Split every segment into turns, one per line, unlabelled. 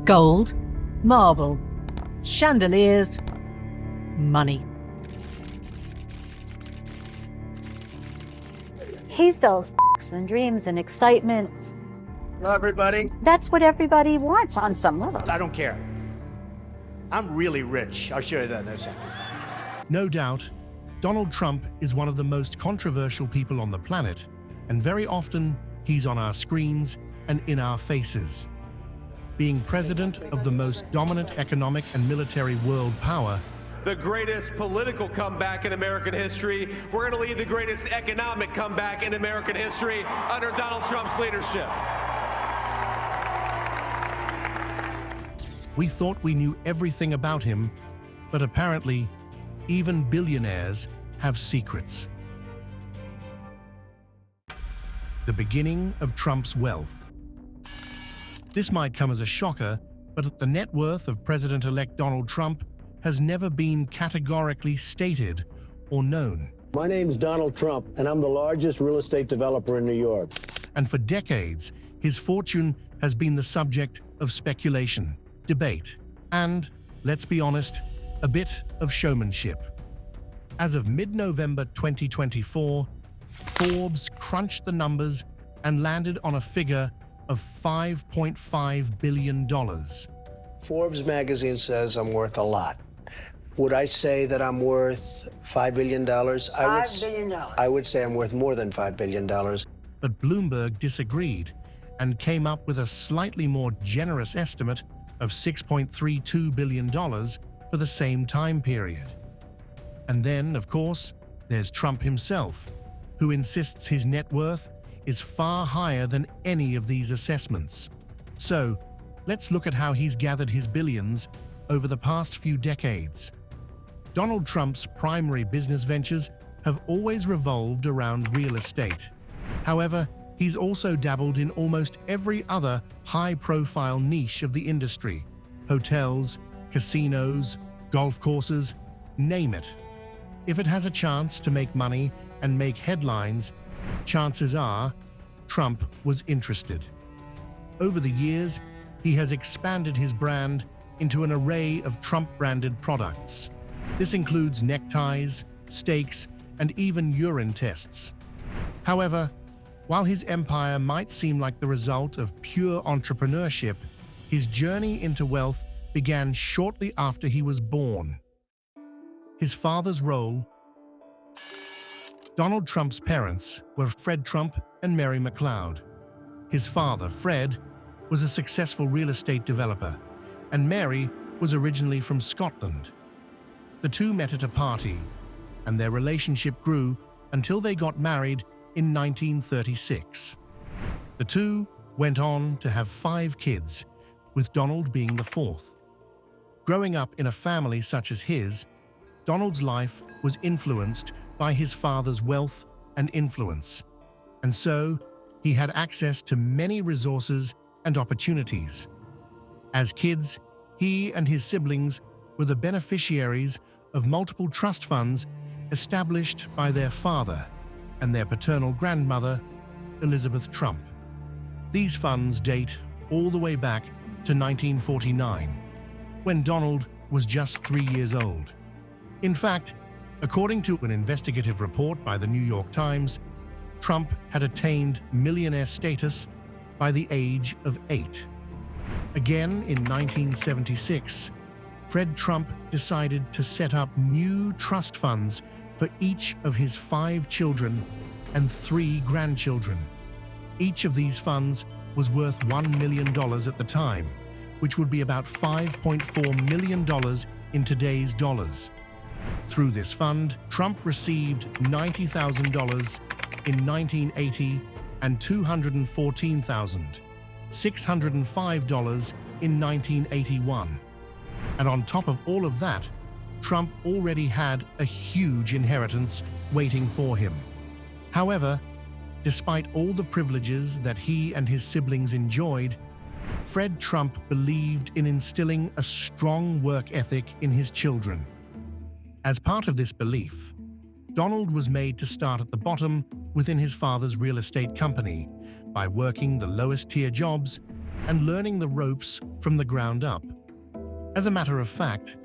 Gold, marble, chandeliers, money.
He sells and dreams and excitement.
Hello, everybody.
That's what everybody wants on some level.
I don't care. I'm really rich. I'll show you that in a second.
No doubt, Donald Trump is one of the most controversial people on the planet, and very often he's on our screens and in our faces. Being president of the most dominant economic and military world power,
the greatest political comeback in American history. We're going to lead the greatest economic comeback in American history under Donald Trump's leadership.
we thought we knew everything about him, but apparently, even billionaires have secrets. The beginning of Trump's wealth. This might come as a shocker, but the net worth of President-elect Donald Trump has never been categorically stated or known.
My name's Donald Trump, and I'm the largest real estate developer in New York.
And for decades, his fortune has been the subject of speculation, debate, and, let's be honest, a bit of showmanship. As of mid-November 2024, Forbes crunched the numbers and landed on a figure of $5.5 billion.
Forbes magazine says I'm worth a lot. Would I say that I'm worth $5 billion?
$5 billion.
I would say I'm worth more than $5 billion.
But Bloomberg disagreed and came up with a slightly more generous estimate of $6.32 billion for the same time period. And then, of course, there's Trump himself, who insists his net worth is far higher than any of these assessments. So, let's look at how he's gathered his billions over the past few decades. Donald Trump's primary business ventures have always revolved around real estate. However, he's also dabbled in almost every other high-profile niche of the industry: hotels, casinos, golf courses, name it. If it has a chance to make money and make headlines, chances are Trump was interested. Over the years, he has expanded his brand into an array of Trump-branded products. This includes neckties, steaks, and even urine tests. However, while his empire might seem like the result of pure entrepreneurship, his journey into wealth began shortly after he was born. His father's role. Donald Trump's parents were Fred Trump and Mary McLeod. His father, Fred, was a successful real estate developer, and Mary was originally from Scotland. The two met at a party, and their relationship grew until they got married in 1936. The two went on to have 5 kids, with Donald being the 4th. Growing up in a family such as his, Donald's life was influenced by his father's wealth and influence, and so he had access to many resources and opportunities. As kids, he and his siblings were the beneficiaries of multiple trust funds established by their father and their paternal grandmother, Elizabeth Trump. These funds date all the way back to 1949, when Donald was just 3 years old. In fact, according to an investigative report by the New York Times, Trump had attained millionaire status by the age of 8. Again, in 1976, Fred Trump decided to set up new trust funds for each of his 5 children and 3 grandchildren. Each of these funds was worth $1 million at the time, which would be about $5.4 million in today's dollars. Through this fund, Trump received $90,000 in 1980 and $214,605 in 1981. And on top of all of that, Trump already had a huge inheritance waiting for him. However, despite all the privileges that he and his siblings enjoyed, Fred Trump believed in instilling a strong work ethic in his children. As part of this belief, Donald was made to start at the bottom within his father's real estate company by working the lowest tier jobs and learning the ropes from the ground up. As a matter of fact,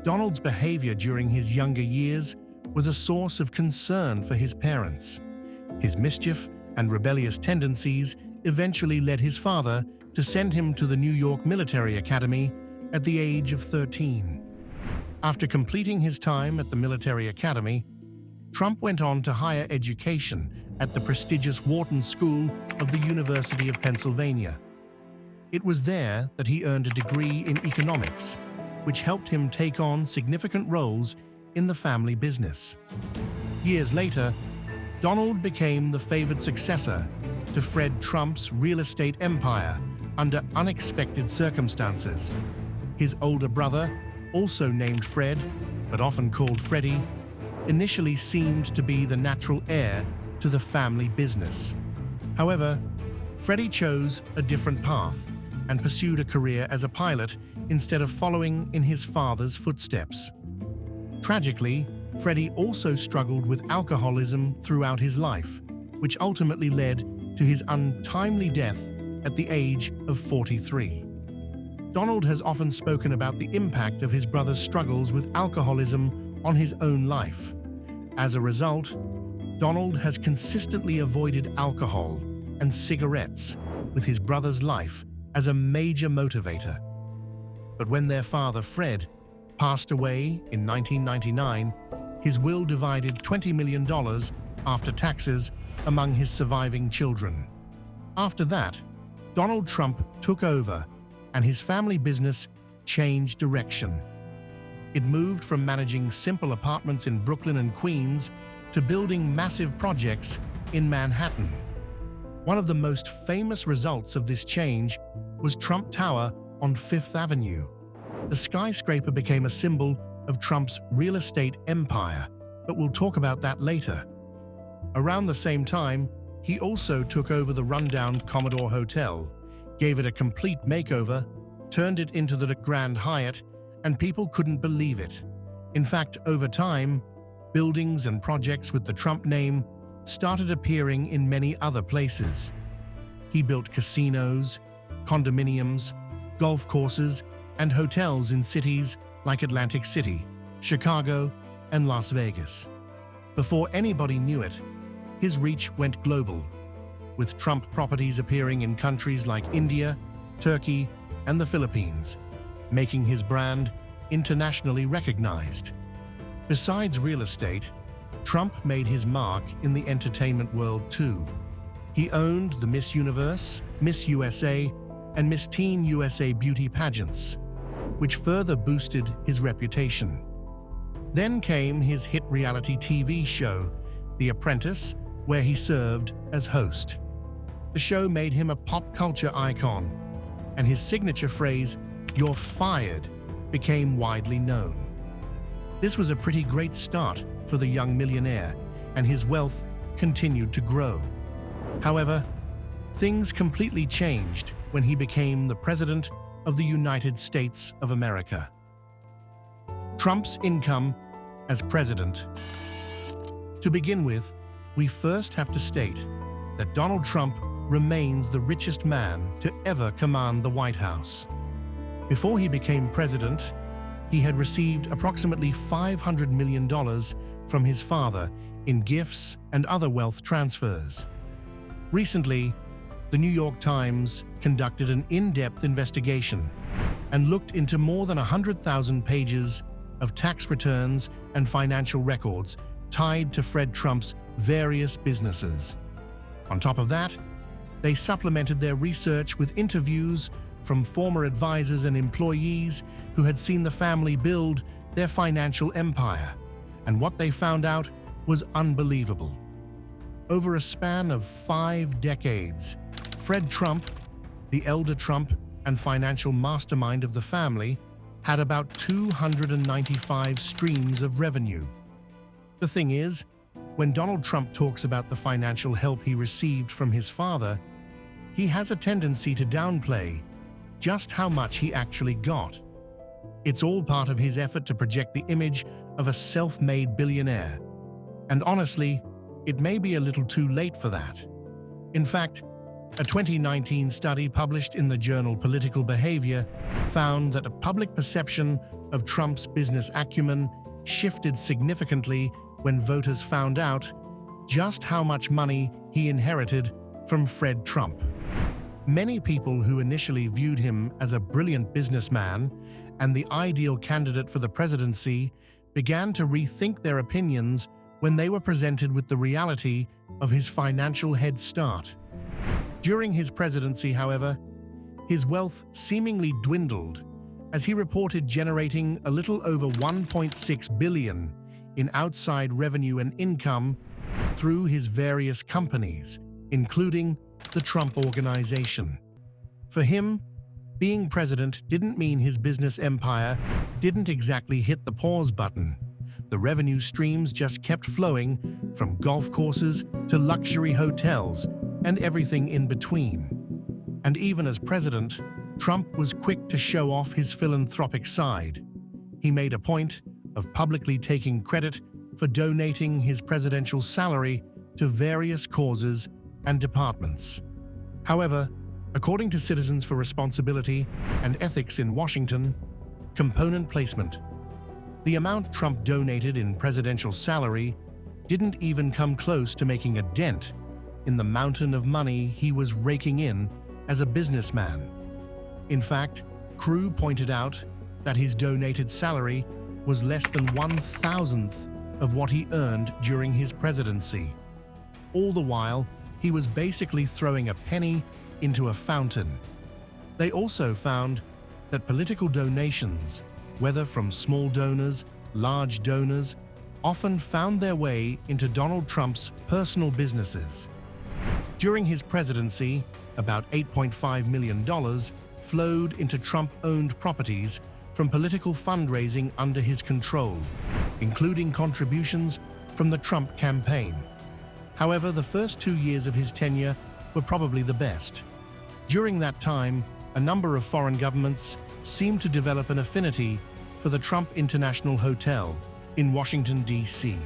Donald's behavior during his younger years was a source of concern for his parents. His mischief and rebellious tendencies eventually led his father to send him to the New York Military Academy at the age of 13. After completing his time at the military academy, Trump went on to higher education at the prestigious Wharton School of the University of Pennsylvania. It was there that he earned a degree in economics, which helped him take on significant roles in the family business. Years later, Donald became the favored successor to Fred Trump's real estate empire under unexpected circumstances. His older brother, also named Fred, but often called Freddie, initially seemed to be the natural heir to the family business. However, Freddie chose a different path and pursued a career as a pilot instead of following in his father's footsteps. Tragically, Freddie also struggled with alcoholism throughout his life, which ultimately led to his untimely death at the age of 43. Donald has often spoken about the impact of his brother's struggles with alcoholism on his own life. As a result, Donald has consistently avoided alcohol and cigarettes, with his brother's life as a major motivator. But when their father, Fred, passed away in 1999, his will divided $20 million after taxes among his surviving children. After that, Donald Trump took over, and his family business changed direction. It moved from managing simple apartments in Brooklyn and Queens to building massive projects in Manhattan. One of the most famous results of this change was Trump Tower on Fifth Avenue. The skyscraper became a symbol of Trump's real estate empire, but we'll talk about that later. Around the same time, he also took over the rundown Commodore Hotel, gave it a complete makeover, turned it into the Grand Hyatt, and people couldn't believe it. In fact, over time, buildings and projects with the Trump name started appearing in many other places. He built casinos, condominiums, golf courses, and hotels in cities like Atlantic City, Chicago, and Las Vegas. Before anybody knew it, his reach went global, with Trump properties appearing in countries like India, Turkey, and the Philippines, making his brand internationally recognized. Besides real estate, Trump made his mark in the entertainment world too. He owned the Miss Universe, Miss USA, and Miss Teen USA beauty pageants, which further boosted his reputation. Then came his hit reality TV show, The Apprentice, where he served as host. The show made him a pop culture icon, and his signature phrase, "You're fired," became widely known. This was a pretty great start for the young millionaire, and his wealth continued to grow. However, things completely changed when he became the President of the United States of America. Trump's income as president. To begin with, we first have to state that Donald Trump remains the richest man to ever command the White House. Before he became president, he had received approximately $500 million from his father in gifts and other wealth transfers. Recently, the New York Times conducted an in-depth investigation and looked into more than 100,000 pages of tax returns and financial records tied to Fred Trump's various businesses. On top of that, they supplemented their research with interviews from former advisors and employees who had seen the family build their financial empire, and what they found out was unbelievable. Over a span of 5 decades, Fred Trump, the elder Trump and financial mastermind of the family, had about 295 streams of revenue. The thing is, when Donald Trump talks about the financial help he received from his father, he has a tendency to downplay just how much he actually got. It's all part of his effort to project the image of a self-made billionaire. And honestly, it may be a little too late for that. In fact, A 2019 study published in the journal Political Behavior found that a public perception of Trump's business acumen shifted significantly when voters found out just how much money he inherited from Fred Trump. Many people who initially viewed him as a brilliant businessman and the ideal candidate for the presidency began to rethink their opinions when they were presented with the reality of his financial head start. During his presidency, however, his wealth seemingly dwindled as he reported generating a little over $1.6 billion in outside revenue and income through his various companies, including the Trump Organization. For him, being president didn't mean his business empire didn't exactly hit the pause button. The revenue streams just kept flowing, from golf courses to luxury hotels and everything in between. And even as president, Trump was quick to show off his philanthropic side. He made a point of publicly taking credit for donating his presidential salary to various causes and departments. However, according to Citizens for Responsibility and Ethics in Washington, component placement, the amount Trump donated in presidential salary didn't even come close to making a dent in the mountain of money he was raking in as a businessman. In fact, Crew pointed out that his donated salary was less than 1/1000th of what he earned during his presidency. All the while, he was basically throwing a penny into a fountain. They also found that political donations, whether from small donors, large donors, often found their way into Donald Trump's personal businesses. During his presidency, about $8.5 million flowed into Trump-owned properties from political fundraising under his control, including contributions from the Trump campaign. However, the first 2 years of his tenure were probably the best. During that time, a number of foreign governments seemed to develop an affinity for the Trump International Hotel in Washington, D.C.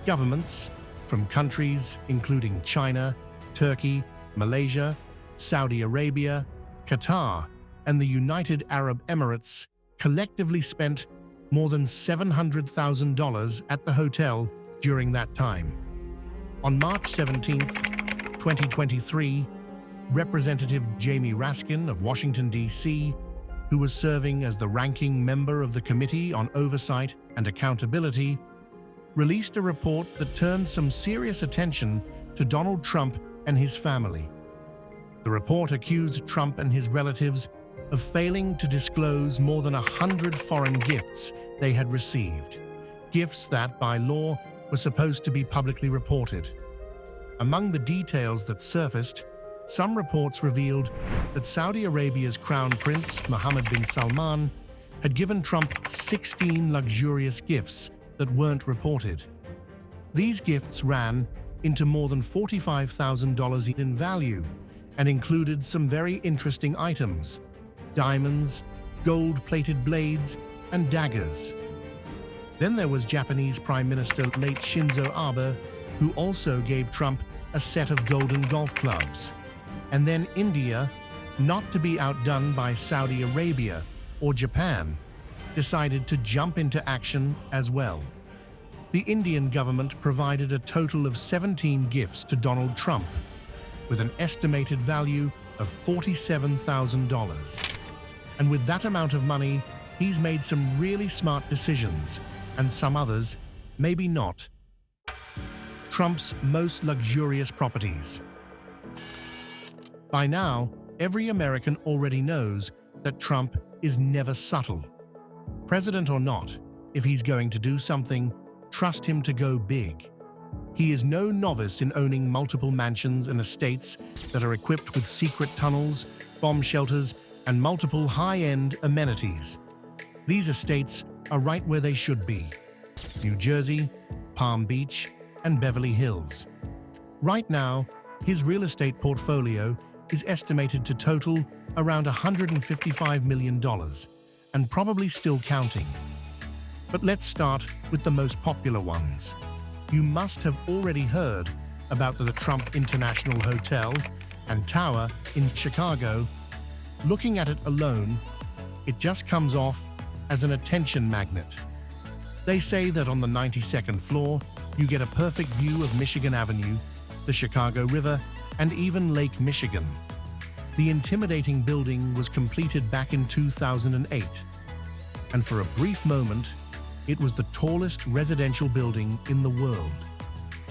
Governments from countries including China, Turkey, Malaysia, Saudi Arabia, Qatar, and the United Arab Emirates collectively spent more than $700,000 at the hotel during that time. On March 17, 2023, Representative Jamie Raskin of Washington, D.C., who was serving as the ranking member of the Committee on Oversight and Accountability, released a report that turned some serious attention to Donald Trump and his family. The report accused Trump and his relatives of failing to disclose more than 100 foreign gifts they had received, gifts that, by law, were supposed to be publicly reported. Among the details that surfaced, some reports revealed that Saudi Arabia's Crown Prince, Mohammed bin Salman, had given Trump 16 luxurious gifts that weren't reported. These gifts ran into more than $45,000 in value and included some very interesting items: diamonds, gold-plated blades, and daggers. Then there was Japanese Prime Minister late Shinzo Abe, who also gave Trump a set of golden golf clubs. And then India, not to be outdone by Saudi Arabia or Japan, decided to jump into action as well. The Indian government provided a total of 17 gifts to Donald Trump, with an estimated value of $47,000. And with that amount of money, he's made some really smart decisions, and some others, maybe not. Trump's most luxurious properties. By now, every American already knows that Trump is never subtle. President or not, if he's going to do something, trust him to go big. He is no novice in owning multiple mansions and estates that are equipped with secret tunnels, bomb shelters, and multiple high-end amenities. These estates are right where they should be: New Jersey, Palm Beach, and Beverly Hills. Right now, his real estate portfolio is estimated to total around $155 million, and probably still counting. But let's start with the most popular ones. You must have already heard about the Trump International Hotel, and tower in Chicago, looking at it alone, it just comes off as an attention magnet. They say that on the 92nd floor, you get a perfect view of Michigan Avenue, the Chicago River, and even Lake Michigan. The intimidating building was completed back in 2008, and for a brief moment, it was the tallest residential building in the world.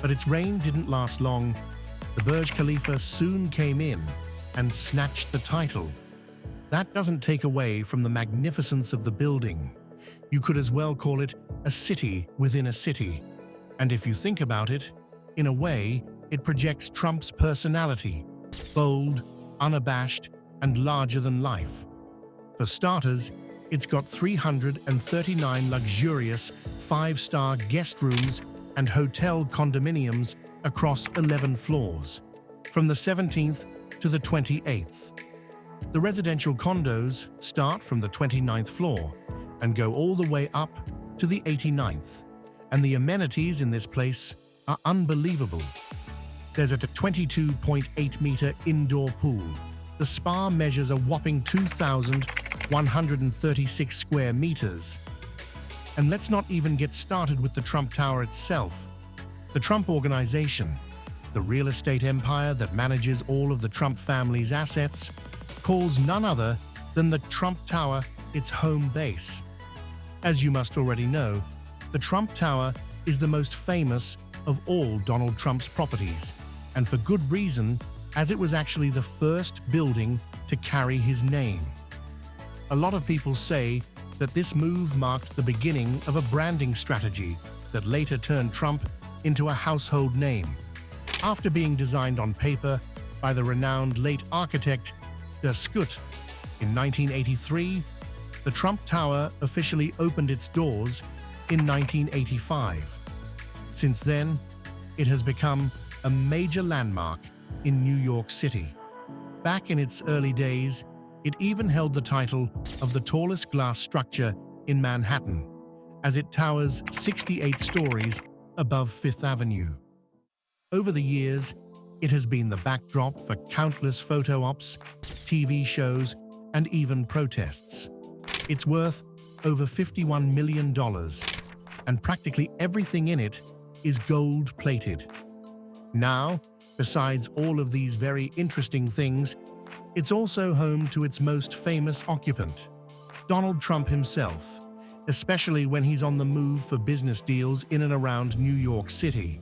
But its reign didn't last long. The Burj Khalifa soon came in and snatched the title. That doesn't take away from the magnificence of the building. You could as well call it a city within a city. And if you think about it, in a way, it projects Trump's personality, bold, unabashed, and larger than life. For starters, it's got 339 luxurious five-star guest rooms and hotel condominiums across 11 floors, from the 17th to the 28th. The residential condos start from the 29th floor and go all the way up to the 89th, and the amenities in this place are unbelievable. There's a 22.8-meter indoor pool. The spa measures a whopping 2,136 square meters. And let's not even get started with the Trump Tower itself. The Trump Organization, the real estate empire that manages all of the Trump family's assets, calls none other than the Trump Tower its home base. As you must already know, the Trump Tower is the most famous of all Donald Trump's properties, and for good reason, as it was actually the first building to carry his name. A lot of people say that this move marked the beginning of a branding strategy that later turned Trump into a household name. After being designed on paper by the renowned late architect De Scutt in 1983, the Trump Tower officially opened its doors in 1985. Since then, it has become a major landmark in New York City. Back in its early days, it even held the title of the tallest glass structure in Manhattan, as it towers 68 stories above Fifth Avenue. Over the years, it has been the backdrop for countless photo ops, TV shows, and even protests. It's worth over $51 million, and practically everything in it is gold-plated. Now, besides all of these very interesting things, it's also home to its most famous occupant, Donald Trump himself, especially when he's on the move for business deals in and around New York City.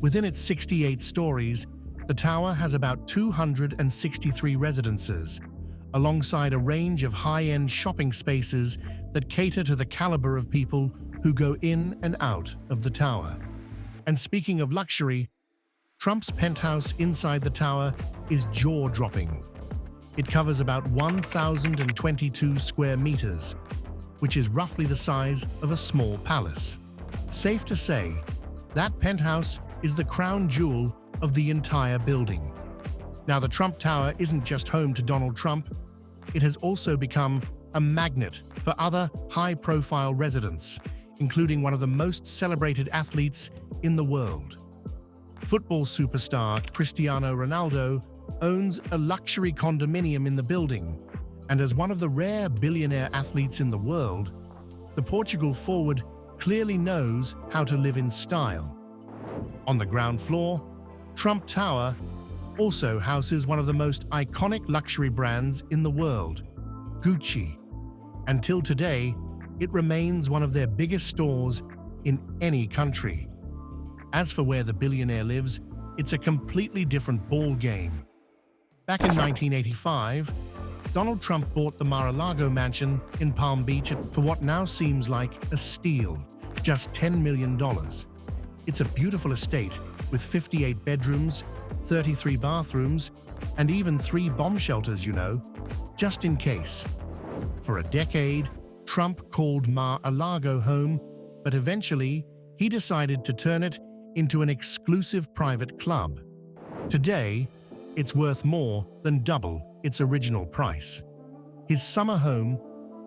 Within its 68 stories, the tower has about 263 residences, alongside a range of high-end shopping spaces that cater to the caliber of people who go in and out of the tower. And speaking of luxury, Trump's penthouse inside the tower is jaw-dropping. It covers about 1,022 square meters, which is roughly the size of a small palace. Safe to say, that penthouse is the crown jewel of the entire building. Now, the Trump Tower isn't just home to Donald Trump, it has also become a magnet for other high-profile residents, including one of the most celebrated athletes in the world. Football superstar Cristiano Ronaldo owns a luxury condominium in the building, and as one of the rare billionaire athletes in the world, the Portugal forward clearly knows how to live in style. On the ground floor, Trump Tower also houses one of the most iconic luxury brands in the world, Gucci. Until today, it remains one of their biggest stores in any country. As for where the billionaire lives, it's a completely different ball game. Back in 1985, Donald Trump bought the Mar-a-Lago mansion in Palm Beach for what now seems like a steal, just $10 million. It's a beautiful estate with 58 bedrooms, 33 bathrooms, and even 3 bomb shelters, just in case. For a decade, Trump called Mar-a-Lago home, but eventually he decided to turn it into an exclusive private club. Today, it's worth more than double its original price. His summer home,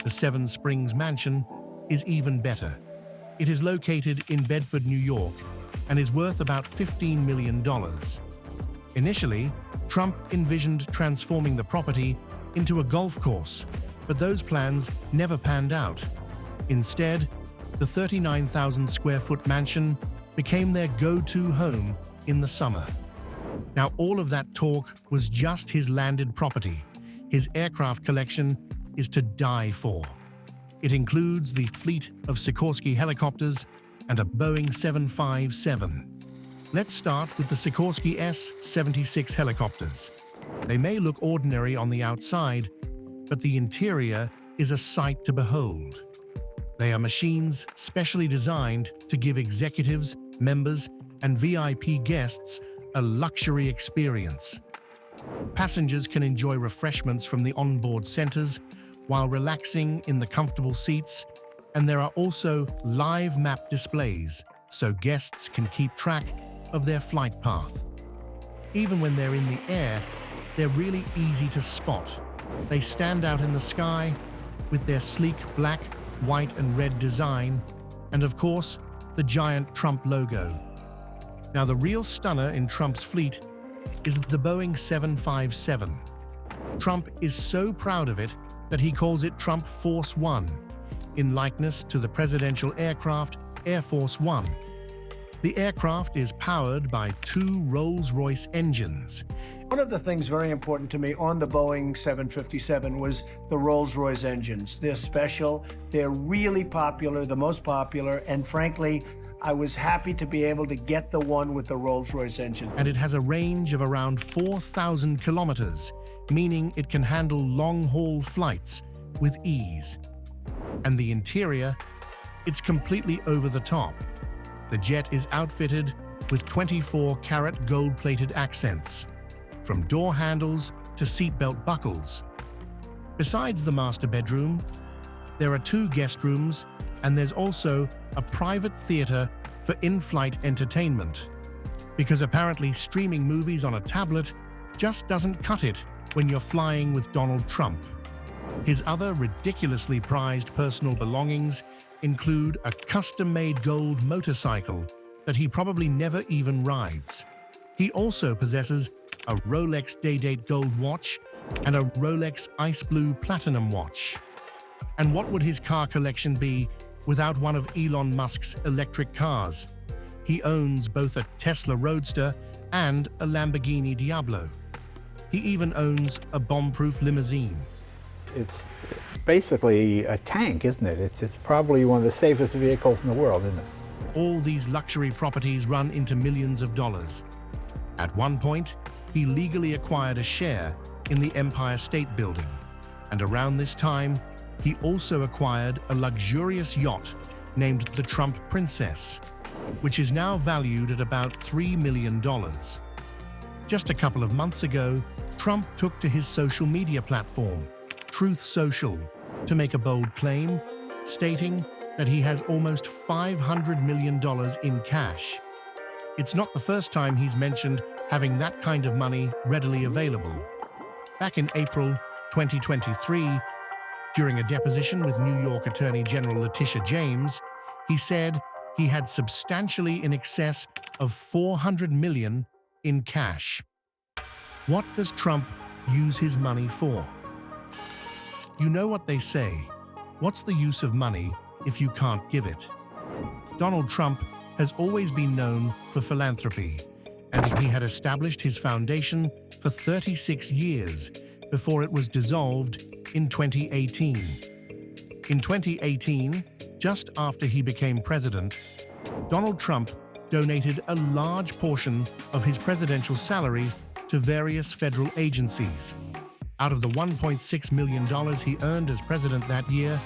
the Seven Springs Mansion, is even better. It is located in Bedford, New York, and is worth about $15 million. Initially, Trump envisioned transforming the property into a golf course, but those plans never panned out. Instead, the 39,000-square-foot mansion became their go-to home in the summer. Now, all of that talk was just his landed property. His aircraft collection is to die for. It includes the fleet of Sikorsky helicopters and a Boeing 757. Let's start with the Sikorsky S-76 helicopters. They may look ordinary on the outside, but the interior is a sight to behold. They are machines specially designed to give executives, members, and VIP guests a luxury experience. Passengers can enjoy refreshments from the onboard centers while relaxing in the comfortable seats, and there are also live map displays so guests can keep track of their flight path. Even when they're in the air, they're really easy to spot. They stand out in the sky with their sleek black, white, and red design, and of course, the giant Trump logo. Now, the real stunner in Trump's fleet is the Boeing 757. Trump is so proud of it that he calls it Trump Force One, in likeness to the presidential aircraft Air Force One. The aircraft is powered by 2 Rolls-Royce engines.
One of the things very important to me on the Boeing 757 was the Rolls-Royce engines. They're special, they're really popular, the most popular, and frankly, I was happy to be able to get the one with the Rolls-Royce engine.
And it has a range of around 4,000 kilometers, meaning it can handle long-haul flights with ease. And the interior, it's completely over the top. The jet is outfitted with 24-karat gold-plated accents, from door handles to seatbelt buckles. Besides the master bedroom, there are 2 guest rooms, and there's also a private theater for in-flight entertainment. Because apparently streaming movies on a tablet just doesn't cut it when you're flying with Donald Trump. His other ridiculously prized personal belongings include a custom-made gold motorcycle that he probably never even rides. He also possesses a Rolex Day-Date gold watch and a Rolex Ice Blue Platinum watch. And what would his car collection be without one of Elon Musk's electric cars? He owns both a Tesla Roadster and a Lamborghini Diablo. He even owns a bomb-proof limousine.
It's basically a tank, isn't it? It's probably one of the safest vehicles in the world, isn't it?
All these luxury properties run into millions of dollars. At one point, he legally acquired a share in the Empire State Building, and around this time, he also acquired a luxurious yacht named the Trump Princess, which is now valued at about $3 million. Just a couple of months ago, Trump took to his social media platform, Truth Social, to make a bold claim, stating that he has almost $500 million in cash. It's not the first time he's mentioned having that kind of money readily available. Back in April 2023, during a deposition with New York Attorney General Letitia James, he said he had substantially in excess of $400 million in cash. What does Trump use his money for? You know what they say, what's the use of money if you can't give it? Donald Trump has always been known for philanthropy, and he had established his foundation for 36 years before it was dissolved in 2018. In 2018, just after he became president, Donald Trump donated a large portion of his presidential salary to various federal agencies. Out of the $1.6 million he earned as president that year,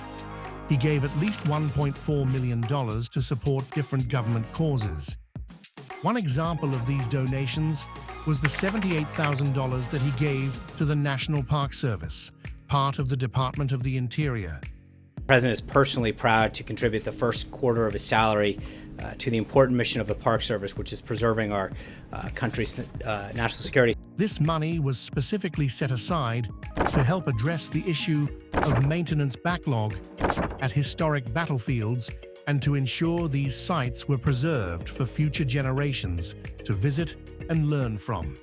he gave at least $1.4 million to support different government causes. One example of these donations was the $78,000 that he gave to the National Park Service, part of the Department of the Interior.
The President is personally proud to contribute the first quarter of his salary to the important mission of the Park Service, which is preserving our country's national security.
This money was specifically set aside to help address the issue of maintenance backlog at historic battlefields and to ensure these sites were preserved for future generations to visit and learn from.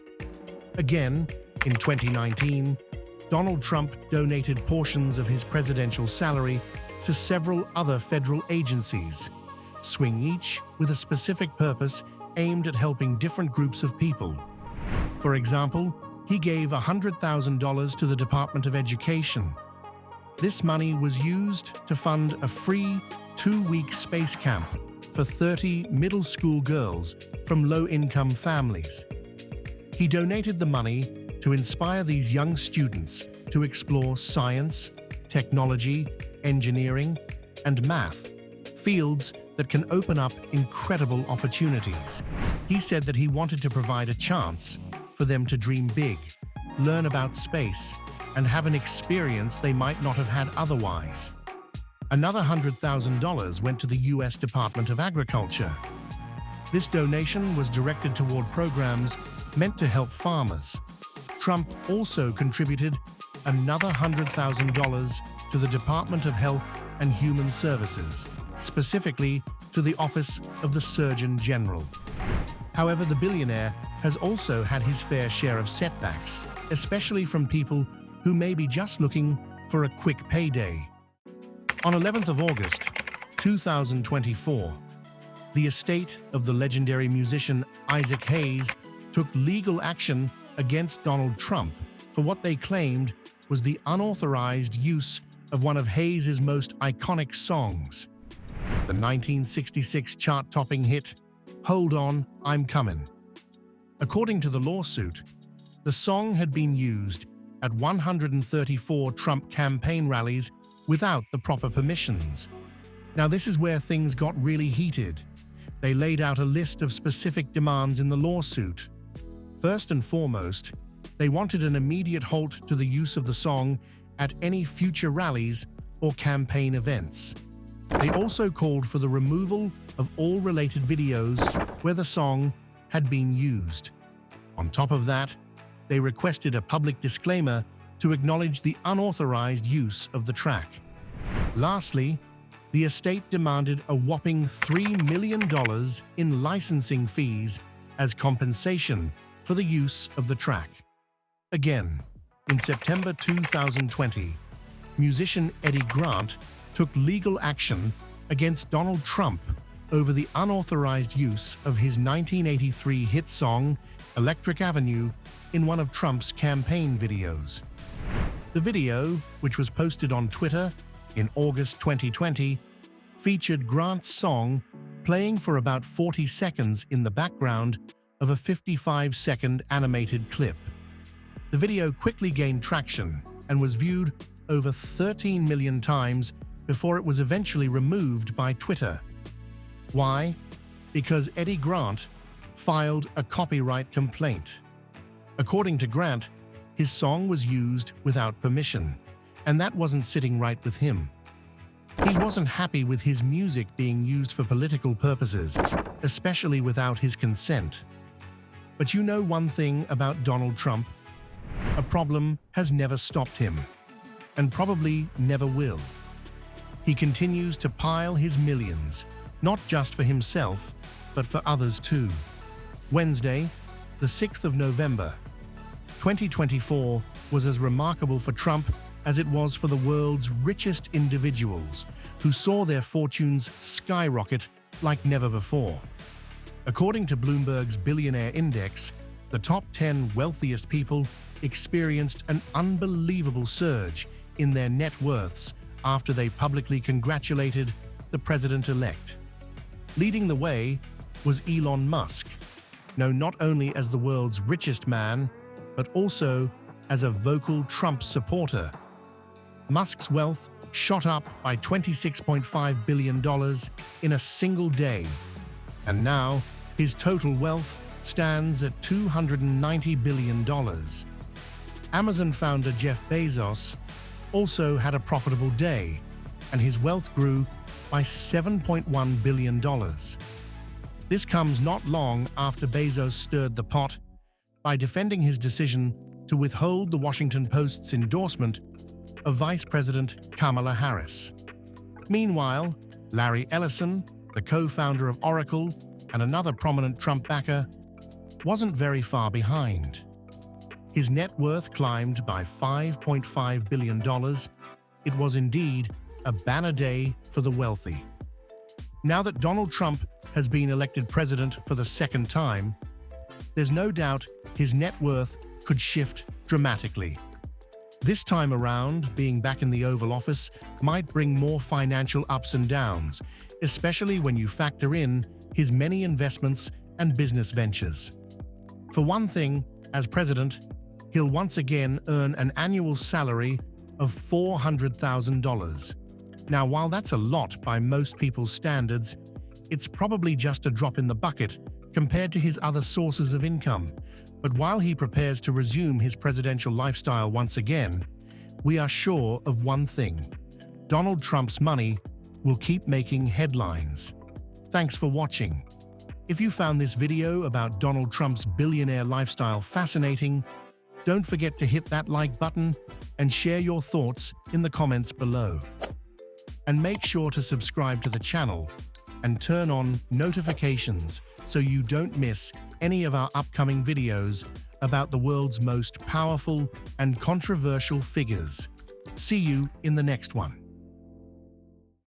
Again, in 2019, Donald Trump donated portions of his presidential salary to several other federal agencies, swing each with a specific purpose aimed at helping different groups of people. For example, he gave $100,000 to the Department of Education. This money was used to fund a free 2-week space camp for 30 middle school girls from low-income families. He donated the money to inspire these young students to explore science, technology, engineering, and math, fields that can open up incredible opportunities. He said that he wanted to provide a chance for them to dream big, learn about space, and have an experience they might not have had otherwise. Another $100,000 went to the U.S. Department of Agriculture. This donation was directed toward programs meant to help farmers. Trump also contributed another $100,000 to the Department of Health and Human Services, specifically to the Office of the Surgeon General. However, the billionaire has also had his fair share of setbacks, especially from people who may be just looking for a quick payday. On 11th of August, 2024, the estate of the legendary musician Isaac Hayes took legal action against Donald Trump for what they claimed was the unauthorized use of one of Hayes' most iconic songs, the 1966 chart-topping hit, "Hold On, I'm Comin'." According to the lawsuit, the song had been used at 134 Trump campaign rallies without the proper permissions. Now, this is where things got really heated. They laid out a list of specific demands in the lawsuit. First and foremost, they wanted an immediate halt to the use of the song at any future rallies or campaign events. They also called for the removal of all related videos where the song had been used. On top of that, they requested a public disclaimer to acknowledge the unauthorized use of the track. Lastly, the estate demanded a whopping $3 million in licensing fees as compensation for the use of the track. Again, in September 2020, musician Eddie Grant took legal action against Donald Trump over the unauthorized use of his 1983 hit song, Electric Avenue, in one of Trump's campaign videos. The video, which was posted on Twitter in August 2020, featured Grant's song playing for about 40 seconds in the background of a 55-second animated clip. The video quickly gained traction and was viewed over 13 million times before it was eventually removed by Twitter. Why? Because Eddie Grant filed a copyright complaint. According to Grant, his song was used without permission, and that wasn't sitting right with him. He wasn't happy with his music being used for political purposes, especially without his consent. But you know one thing about Donald Trump? A problem has never stopped him, and probably never will. He continues to pile his millions, not just for himself, but for others too. Wednesday, the 6th of November, 2024 was as remarkable for Trump as it was for the world's richest individuals who saw their fortunes skyrocket like never before. According to Bloomberg's Billionaire Index, the top 10 wealthiest people experienced an unbelievable surge in their net worths after they publicly congratulated the president-elect. Leading the way was Elon Musk, known not only as the world's richest man, but also as a vocal Trump supporter. Musk's wealth shot up by $26.5 billion in a single day, and now his total wealth stands at $290 billion. Amazon founder Jeff Bezos also had a profitable day, and his wealth grew by $7.1 billion. This comes not long after Bezos stirred the pot by defending his decision to withhold the Washington Post's endorsement of Vice President Kamala Harris. Meanwhile, Larry Ellison, the co-founder of Oracle and another prominent Trump backer, wasn't very far behind. His net worth climbed by $5.5 billion. It was indeed a banner day for the wealthy. Now that Donald Trump has been elected president for the second time, there's no doubt his net worth could shift dramatically. This time around, being back in the Oval Office might bring more financial ups and downs, especially when you factor in his many investments and business ventures. For one thing, as president, he'll once again earn an annual salary of $400,000. Now, while that's a lot by most people's standards, it's probably just a drop in the bucket compared to his other sources of income. But while he prepares to resume his presidential lifestyle once again, we are sure of one thing: Donald Trump's money will keep making headlines. Thanks for watching. If you found this video about Donald Trump's billionaire lifestyle fascinating, don't forget to hit that like button and share your thoughts in the comments below. And make sure to subscribe to the channel and turn on notifications so you don't miss any of our upcoming videos about the world's most powerful and controversial figures. See you in the next one.